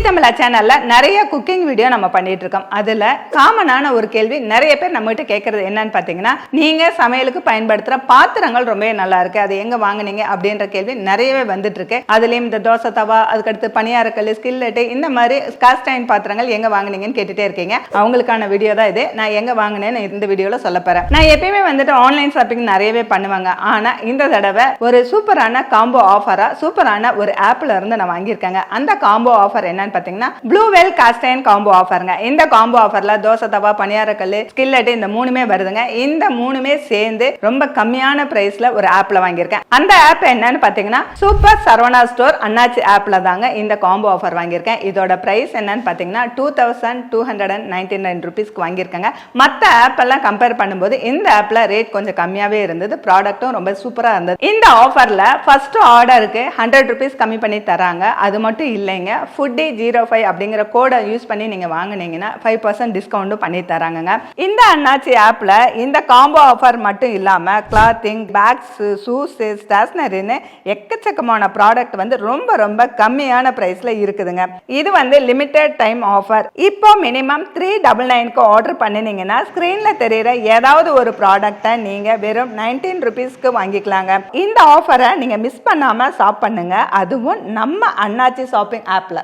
தமிழா சேனல்ல நிறைய cooking video நம்ம பண்ணிட்டு இருக்கோம். அதுல காமனான ஒரு கேள்வி நிறைய பேர் நம்ம கிட்ட கேட்கறது என்னன்னு பாத்தீங்கன்னா, நீங்க சமையலுக்கு பயன்படுத்துற பாத்திரங்கள் ரொம்ப நல்லா இருக்கு, அது எங்க வாங்குனீங்க அப்படின்ற கேள்வி நிறையவே வந்துட்டு இருக்கு. அதுலயும் இந்த தோசை தவா, அதுக்கடுத்து பணியாரக்கல், ஸ்கில்லெட், இந்த மாதிரி காஸ்ட் அயர்ன் பாத்திரங்கள் எங்க வாங்குனீங்கன்னு கேட்டுட்டே இருக்கீங்க. அவங்களுக்கான வீடியோ தான் இது. நான் எங்க வாங்கினேன்னு இந்த வீடியோல சொல்ல போறேன். நான் எப்பயுமே வந்துட்டு ஆன்லைன் ஷாப்பிங் நிறையவே பண்ணுவாங்க. ஆனா இந்த தடவை ஒரு சூப்பரான காம்போ ஆஃபரா சூப்பரான ஒரு ஆப்ல இருந்து நான் வாங்கியிருக்கேங்க. அந்த காம்போ ஆஃபர் என்னன்னு பாத்தீங்கன்னா ப்ளூவெல் காஸ்ட் அயர்ன் காம்போ ஆஃபருங்க. இந்த காம்போ ஆஃபர்ல தோசை தவா, பணியாரக்கல், ஸ்கில்லெட் இந்த மூணுமே வருதுங்க. இந்த மூணுமே சேர்ந்து ரொம்ப கம்மியான பிரைஸ்ல ஒரு ஆப்ல வாங்கியிருக்கேன். அந்த ஆப் என்னன்னு பாத்தீங்கன்னா சூப்பர் சரவணா ஸ்டோர் அண்ணாச்சி ஆப்ல தாங்க இந்த காம்போ ஆஃபர் வாங்கியிருக்கேன். இதோட பிரைஸ் என்னன்னு பாத்தீங்கன்னா 2299 ரூபீஸ்க்கு வாங்கியிருக்கேங்க. மற்ற ஆப் எல்லாம் கம்பேர் பண்ணும்போது இந்த ஆப்ல ரேட் கொஞ்சம் கம்மியாவே இருந்தது. ப்ராடக்ட்டும் ரொம்ப சூப்பரா இருந்தது. இந்த ஆஃபர்ல ஃபர்ஸ்ட் ஆர்டருக்கு 100 ரூபீஸ் கம்மி பண்ணி தராங்க. அது மட்டும் இல்லைங்க, ஃபுட்டி 05 அப்படிங்கிற கோடை யூஸ் பண்ணி நீங்க வாங்குனீங்கன்னா 5% டிஸ்கவுண்டும் பண்ணி தராங்க. இந்த அண்ணாச்சி ஆப்ல இந்த காம்போ ஆஃபர் மட்டும் இல்லாம கிளாத்திங், பேக்ஸ், ஷூஸ், ஸ்டேஷனரின்னு எக்கச்சக்கமான ப்ராடக்ட் வந்து ரொம்ப ரொம்ப கம்மியான பிரைஸ்ல இருக்குதுங்க. இது வந்து லிமிடெட் டைம் ஆஃபர். இப்போ மினிமம் 399க்கு ஆர்டர் பண்ணினீங்கன்னா ஸ்கிரீன்ல தெரியுற ஏதாவது ஒரு ப்ராடக்ட்டை நீங்க வெறும் 19 ரூபீஸ்க்கு வாங்கிக்கலாங்க. இந்த ஆஃபரை நீங்க மிஸ் பண்ணாம ஷாப் பண்ணுங்க, அதுவும் நம்ம அண்ணாச்சி ஷாப்பிங் ஆப்ல.